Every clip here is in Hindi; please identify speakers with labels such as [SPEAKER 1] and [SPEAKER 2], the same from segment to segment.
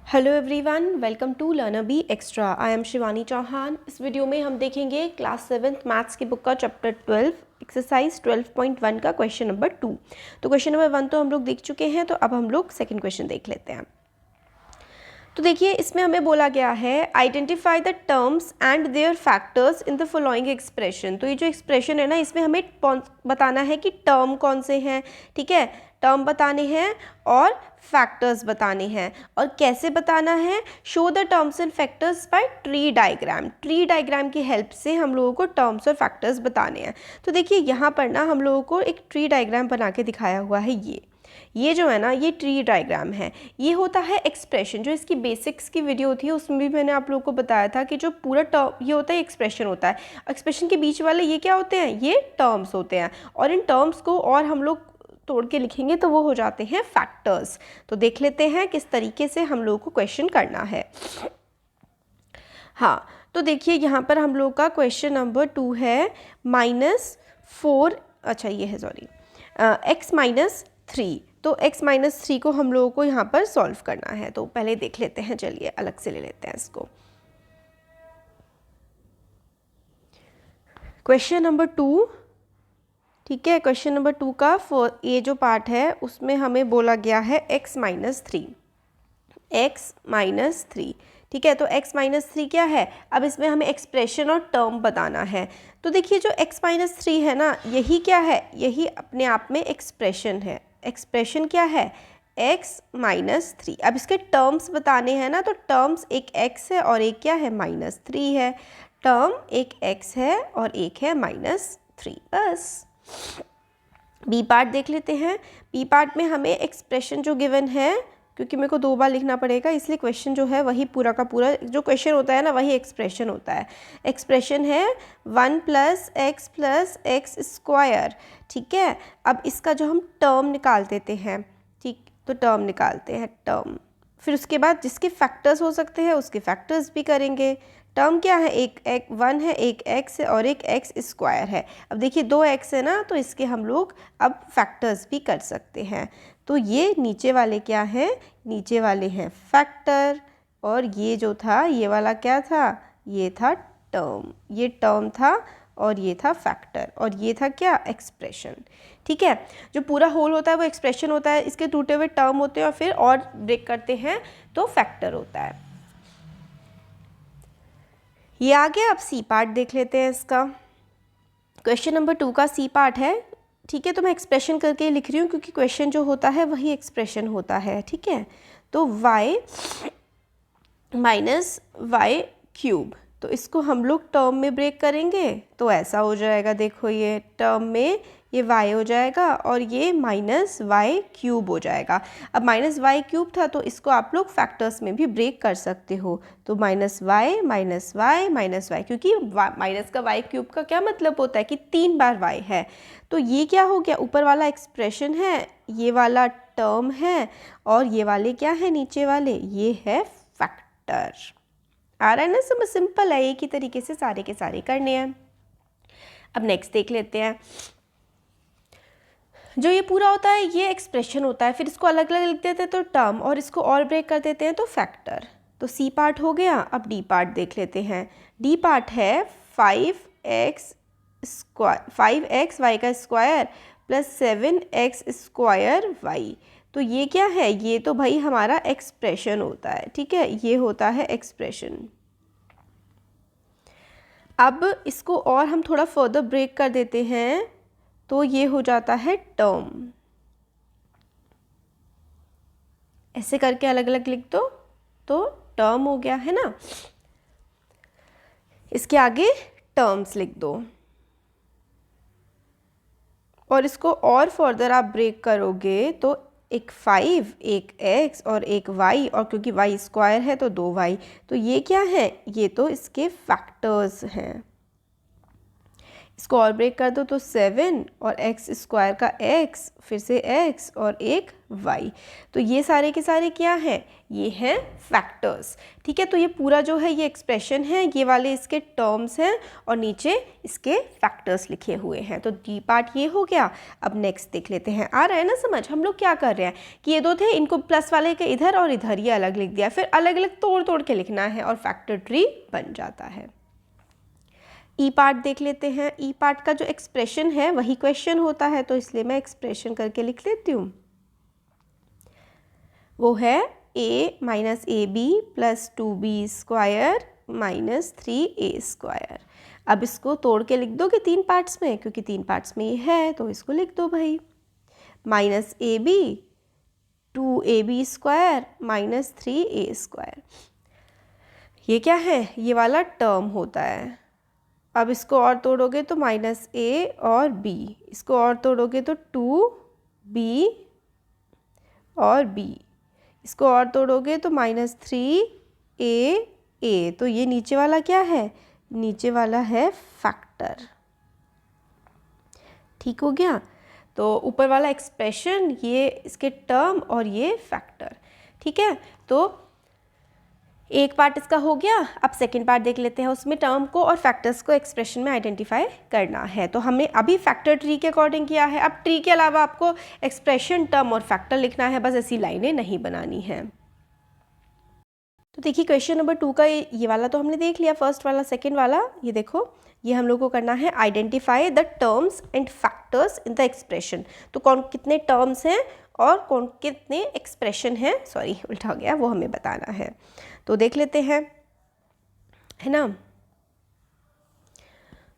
[SPEAKER 1] Hello everyone, welcome to learner B extra. I am Shivani Chauhan. इस वीडियो में हम देखेंगे क्लास 7th मैथ्स की बुक का चैप्टर 12 एक्सरसाइज 12.1 का क्वेश्चन नंबर 2। तो क्वेश्चन नंबर 1 तो हम लोग देख चुके हैं, तो अब हम लोग सेकंड क्वेश्चन देख लेते हैं। तो देखिए, इसमें हमें बोला गया है identify the terms and their factors in the following expression. तो ये जो एक्सप्रेशन है ना, इसमें हमें बताना है कि टर्म कौन से हैं, ठीक है, टर्म बताने हैं और फैक्टर्स बताने हैं। और कैसे बताना है? Show the terms and factors bye tree diagram. Tree diagram की हेल्प से हम लोगों को टर्म्स और फैक्टर्स बताने हैं। तो देखिए, यहाँ पर ना हम लोगों को एक ट्री डायग्राम बना के दिखाया हुआ है। ये जो है ना, ये ट्री डायग्राम है। ये होता है एक्सप्रेशन। जो इसकी बेसिक्स की वीडियो थी उसमें भी मैंने आप लोगों को बताया था कि जो पूरा टर्म ये होता है, एक्सप्रेशन होता है। एक्सप्रेशन के बीच वाले ये क्या होते हैं? ये टर्म्स होते हैं। और इन टर्म्स को और हम लोग तोड़ के लिखेंगे तो वो हो जाते हैं फैक्टर्स। तो देख लेते हैं किस तरीके से हम लोगों को क्वेश्चन करना है। हाँ, तो देखिए, यहाँ पर हम लोग का क्वेश्चन नंबर 2 है -4, अच्छा ये है, सॉरी, x-3। तो x-3 को हम लोगों को यहाँ पर सॉल्व करना है। तो पहले देख लेते हैं, चलिए अलग से ले लेते हैं इसको। क्वेश्चन नंबर 2, ठीक है, क्वेश्चन नंबर 2 का ये जो पार्ट है उसमें हमें बोला गया है x-3, ठीक है। तो x-3 क्या है? अब इसमें हमें एक्सप्रेशन और टर्म बताना है। तो देखिए, जो x-3 है ना, यही क्या है? यही अपने आप में एक्सप्रेशन है। एक्सप्रेशन क्या है? x-3। अब इसके टर्म्स बताने हैं ना, तो टर्म्स एक x है और एक क्या है? -3 है। टर्म एक x है और एक है -3। बस। बी पार्ट देख लेते हैं। बी पार्ट में हमें एक्सप्रेशन जो गिवन है, क्योंकि मेरे को 2 बार लिखना पड़ेगा इसलिए क्वेश्चन जो है वही पूरा का पूरा जो क्वेश्चन होता है ना, वही एक्सप्रेशन होता है। एक्सप्रेशन है 1 + x+x², ठीक है। अब इसका जो हम टर्म निकाल देते हैं, ठीक, तो टर्म निकालते हैं, टर्म। फिर उसके बाद जिसके फैक्टर्स हो सकते हैं उसके फैक्टर्स भी करेंगे। टर्म क्या है? एक 1 है, एक x है और एक x² है। अब देखिए, 2 x है ना, तो इसके हम लोग अब फैक्टर्स भी कर सकते हैं। तो ये नीचे वाले क्या हैं? नीचे वाले हैं फैक्टर। और ये जो था, ये वाला क्या था? ये था टर्म। ये टर्म था और ये था फैक्टर। और ये था क्या? एक्सप्रेशन, ठीक है। जो पूरा होल होता है वो एक्सप्रेशन होता है, इसके टूटे हुए टर्म होते हैं और फिर और ब्रेक करते हैं तो फैक्टर होता है। ये आ गया। अब सी पार्ट देख लेते हैं इसका। क्वेश्चन नंबर 2 का सी पार्ट है, ठीक है। तो मैं एक्सप्रेशन करके लिख रही हूँ क्योंकि क्वेश्चन जो होता है वही एक्सप्रेशन होता है, ठीक है। तो y - y³, तो इसको हम लोग टर्म में ब्रेक करेंगे तो ऐसा हो जाएगा। देखो, ये टर्म में ये y हो जाएगा और ये -y³ हो जाएगा। अब -y³ था तो इसको आप लोग फैक्टर्स में भी ब्रेक कर सकते हो। तो -y, क्योंकि माइनस का y³ का क्या मतलब होता है कि 3 बार y है। तो ये क्या हो गया? ऊपर वाला एक्सप्रेशन है, ये वाला टर्म है और ये वाले क्या है? नीचे वाले, ये है फैक्टर। आ रहा है ना? सब सिंपल है, एक ही तरीके से सारे के सारे करने हैं। अब नेक्स्ट देख लेते हैं। जो ये पूरा होता है ये एक्सप्रेशन होता है, फिर इसको अलग अलग लिख देते हैं तो टर्म, और इसको और ब्रेक कर देते हैं तो फैक्टर। तो सी पार्ट हो गया। अब डी पार्ट देख लेते हैं। डी पार्ट है 5x y² + 7x² y। तो ये क्या है? ये तो भाई हमारा एक्सप्रेशन होता है, ठीक है। ये होता है एक्सप्रेशन। अब इसको और हम थोड़ा फर्दर ब्रेक कर देते हैं तो ये हो जाता है टर्म। ऐसे करके अलग अलग लिख दो तो टर्म हो गया, है ना। इसके आगे टर्म्स लिख दो और इसको और फर्दर आप ब्रेक करोगे तो एक 5, एक x और एक y, और क्योंकि y² है तो 2y। तो ये क्या है? ये तो इसके फैक्टर्स हैं। इसको और ब्रेक कर दो तो 7 और x² का x, फिर से x और एक y। तो ये सारे के सारे क्या हैं, ये हैं फैक्टर्स। ठीक है, तो ये पूरा जो है ये एक्सप्रेशन है, ये वाले इसके टर्म्स हैं और नीचे इसके फैक्टर्स लिखे हुए हैं। तो डी पार्ट ये हो गया। अब नेक्स्ट देख लेते हैं, आ रहा है ना समझ। हम लोग क्या कर रहे हैं कि ये दो थे, इनको प्लस वाले के इधर और इधर ये अलग लिख दिया, फिर अलग अलग तोड़ तोड़ के लिखना है और फैक्टर ट्री बन जाता है। ई पार्ट देख लेते हैं। ई पार्ट का जो एक्सप्रेशन है वही क्वेश्चन होता है, तो इसलिए मैं एक्सप्रेशन करके लिख लेती हूँ। वो है a minus a b plus 2b square minus 3a square. अब इसको तोड़ के लिख दोगे 3 पार्ट्स में, क्योंकि 3 पार्ट्स में ये है तो इसको लिख दो भाई। Minus a b 2ab square minus 3a square. ये क्या है, ये वाला टर्म होता है। अब इसको और तोड़ोगे तो माइनस ए और बी, इसको और तोड़ोगे तो 2b और b, इसको और तोड़ोगे तो माइनस 3a। तो ये नीचे वाला क्या है, नीचे वाला है फैक्टर। ठीक हो गया। तो ऊपर वाला एक्सप्रेशन, ये इसके टर्म और ये फैक्टर। ठीक है, तो एक पार्ट इसका हो गया। अब सेकंड पार्ट देख लेते हैं, उसमें टर्म को और फैक्टर्स को एक्सप्रेशन में आइडेंटिफाई करना है। तो हमने अभी फैक्टर ट्री के अकॉर्डिंग किया है। अब ट्री के अलावा आपको एक्सप्रेशन, टर्म और फैक्टर लिखना है, बस ऐसी लाइनें नहीं बनानी है। तो देखिए क्वेश्चन नंबर 2 का ये वाला तो हमने देख लिया, फर्स्ट वाला। सेकेंड वाला ये देखो, ये हम लोग को करना है identify the terms and factors in the expression. तो कौन कितने टर्म्स हैं और कौन कितने एक्सप्रेशन हैं, सॉरी उल्टा हो गया, वो हमें बताना है। तो देख लेते हैं, है ना।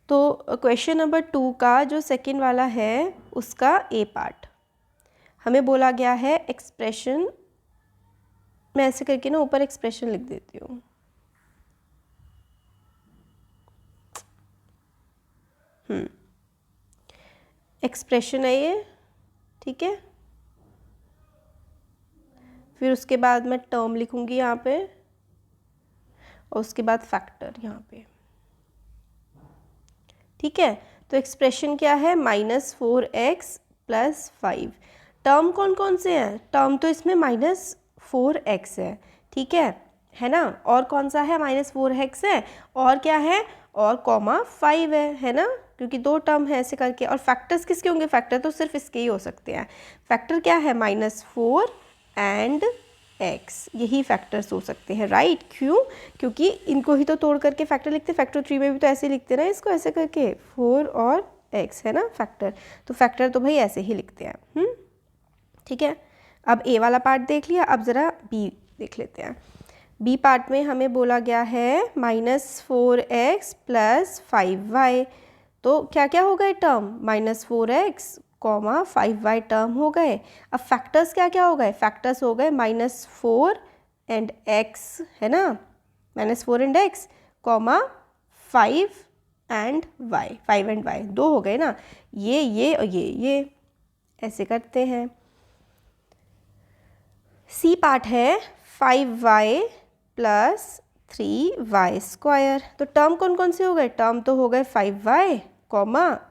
[SPEAKER 1] तो क्वेश्चन नंबर 2 का जो सेकंड वाला है उसका ए पार्ट हमें बोला गया है एक्सप्रेशन। मैं ऐसे करके ना ऊपर एक्सप्रेशन लिख देती हूँ। एक्सप्रेशन है ये, ठीक है। फिर उसके बाद मैं टर्म लिखूंगी यहाँ पे और उसके बाद फैक्टर यहाँ पे। ठीक है, तो एक्सप्रेशन क्या है, -4x + 5। टर्म कौन कौन से हैं, टर्म तो इसमें -4x है, ठीक है ना। और कौन सा है, -4x है, और क्या है, और कॉमा 5 है ना, क्योंकि 2 टर्म है ऐसे करके। और फैक्टर्स किसके होंगे, फैक्टर तो सिर्फ इसके ही हो सकते हैं। फैक्टर क्या है, -4 एंड x, यही फैक्टर्स हो सकते हैं, राइट। क्यों, क्योंकि इनको ही तो तोड़ करके फैक्टर लिखते हैं। फैक्टर 3 में भी तो ऐसे लिखते हैं ना, इसको ऐसे करके 4 और x, है ना फैक्टर। तो फैक्टर तो भाई ऐसे ही लिखते हैं। ठीक है, अब a वाला पार्ट देख लिया। अब ज़रा b देख लेते हैं। b पार्ट में हमें बोला गया है -4x + 5y। तो क्या क्या हो गए टर्म, -4x, 5y टर्म हो गए। अब फैक्टर्स क्या क्या हो गए, फैक्टर्स हो गए -4 एंड x, है ना, -4 and x, 5 and y, 5 and y, 2 हो गए ना। ये और ये ऐसे करते हैं। सी पार्ट है 5y + 3y स्क्वायर। तो टर्म कौन कौन से हो गए, टर्म तो हो गए 5y,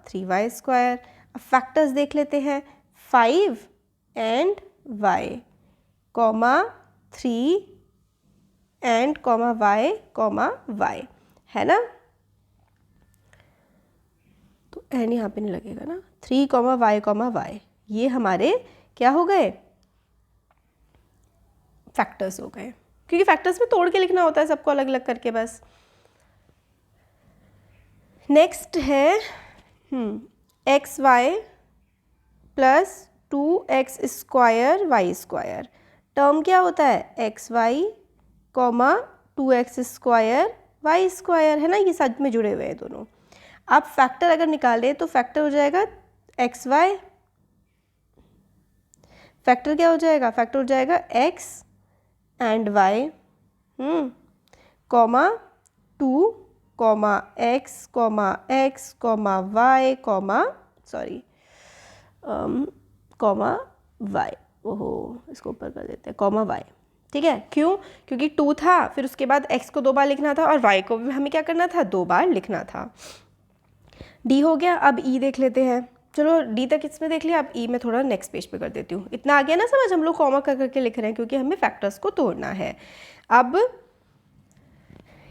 [SPEAKER 1] 3y स्क्वायर। अब फैक्टर्स देख लेते हैं, 5 एंड y, 3 एंड y, है ना। तो एन यहाँ पे नहीं लगेगा ना, 3 y, ये हमारे क्या हो गए, फैक्टर्स हो गए। क्योंकि फैक्टर्स में तोड़ के लिखना होता है सबको अलग अलग करके बस। नेक्स्ट है xy + 2x square y square. Term क्या होता है, xy, 2x square y square, है ना, ये साथ में जुड़े हुए हैं दोनों। अब फैक्टर अगर निकाले तो फैक्टर हो जाएगा xy, फैक्टर क्या हो जाएगा, फैक्टर हो जाएगा x and y, 2, x, y, ओहो इसको ऊपर कर देते हैं, y। ठीक है, क्यों, क्योंकि 2 था, फिर उसके बाद x को 2 बार लिखना था और y को भी हमें क्या करना था, 2 बार लिखना था। d हो गया। अब e देख लेते हैं। चलो डी तक इसमें देख लिया, अब ई में थोड़ा नेक्स्ट पेज पे कर देती हूँ। इतना आ गया ना समझ, हम लोग कॉमा कर करके लिख रहे हैं क्योंकि हमें फैक्टर्स को तोड़ना है। अब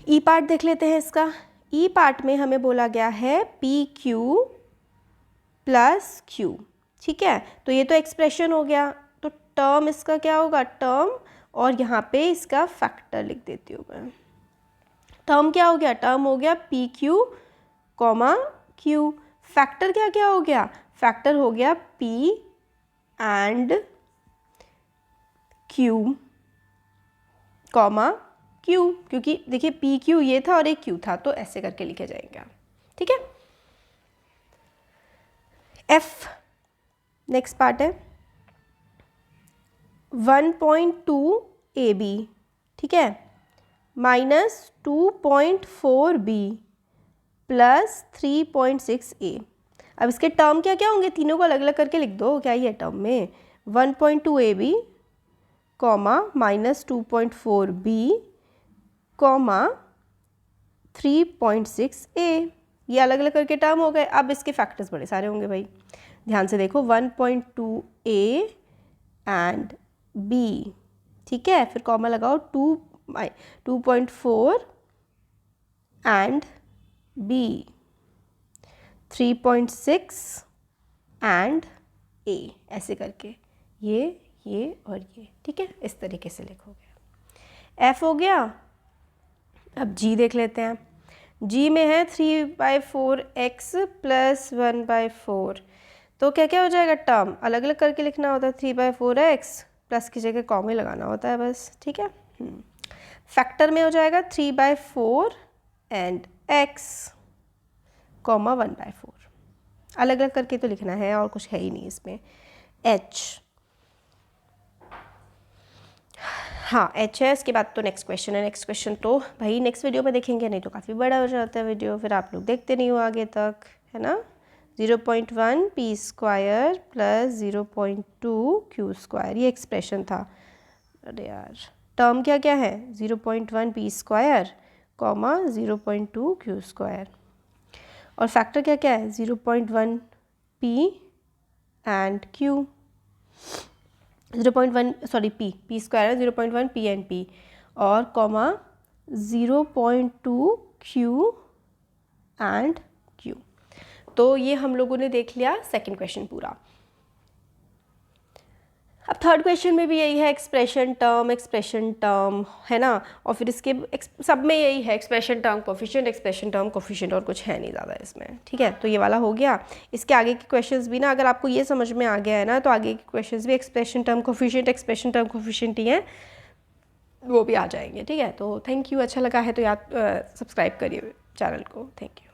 [SPEAKER 1] ई पार्ट देख लेते हैं इसका। ई पार्ट में हमें बोला गया है पी क्यू प्लस क्यू, ठीक है। तो ये तो एक्सप्रेशन हो गया, तो टर्म इसका क्या होगा, टर्म, और यहाँ पे इसका फैक्टर लिख देती हूँ मैं। टर्म क्या हो गया, टर्म हो गया P Q comma Q. Factor क्या क्या हो गया, फैक्टर हो गया P and Q comma Q, क्योंकि देखिए पी क्यू ये था और एक क्यू था, तो ऐसे करके लिखे जाएंगे, ठीक है। एफ नेक्स्ट पार्ट है 1.2 AB, ठीक है, माइनस 2.4 B प्लस 3.6 A। अब इसके टर्म क्या क्या होंगे, तीनों को अलग अलग करके लिख दो, क्या ही है टर्म में, 1.2 AB comma minus 2.4 B comma 3.6 A, ये अलग अलग करके टर्म हो गए। अब इसके फैक्टर्स बड़े सारे होंगे भाई, ध्यान से देखो, 1.2 A एंड B, ठीक है, फिर कॉमा लगाओ 2.4 एंड B, 3.6 एंड A, ऐसे करके ये और ये, ठीक है, इस तरीके से लिखोगे। F हो गया। अब G देख लेते हैं। G में है 3/4x प्लस 1/4, तो क्या क्या हो जाएगा, टर्म अलग अलग करके लिखना होता है, 3/4x प्लस की जगह कॉमा लगाना होता है बस, ठीक है। फैक्टर में हो जाएगा 3/4 एंड x कॉमा 1/4, अलग अलग करके तो लिखना है और कुछ है ही नहीं इसमें। h, हाँ h है। इसके बाद तो नेक्स्ट क्वेश्चन है। नेक्स्ट क्वेश्चन तो भाई नेक्स्ट वीडियो में देखेंगे, नहीं तो काफ़ी बड़ा हो जाता है वीडियो, फिर आप लोग देखते नहीं हो आगे तक, है ना। 0.1 P square plus 0.2 Q square, ये एक्सप्रेशन था। अरे यार, टर्म क्या क्या है, 0.1 P square comma 0.2 Q square, और फैक्टर क्या क्या है, 0.1 P and Q, 0.1 sorry P square है, 0.1 पी एंड पी, और कॉमा 0.2 क्यू एंड क्यू। तो ये हम लोगों ने देख लिया सेकंड क्वेश्चन पूरा। अब थर्ड क्वेश्चन में भी यही है, एक्सप्रेशन टर्म, है ना, और फिर इसके सब में यही है, एक्सप्रेशन टर्म कोफिशिएंट, और कुछ है नहीं ज़्यादा इसमें, ठीक है। तो ये वाला हो गया। इसके आगे के क्वेश्चंस भी ना, अगर आपको ये समझ में आ गया है ना, तो आगे के क्वेश्चंस भी एक्सप्रेशन टर्म कोफिशिएंट ही हैं, वो भी आ जाएंगे, ठीक है। तो थैंक यू, अच्छा लगा है तो याद सब्सक्राइब करिए चैनल को, थैंक यू।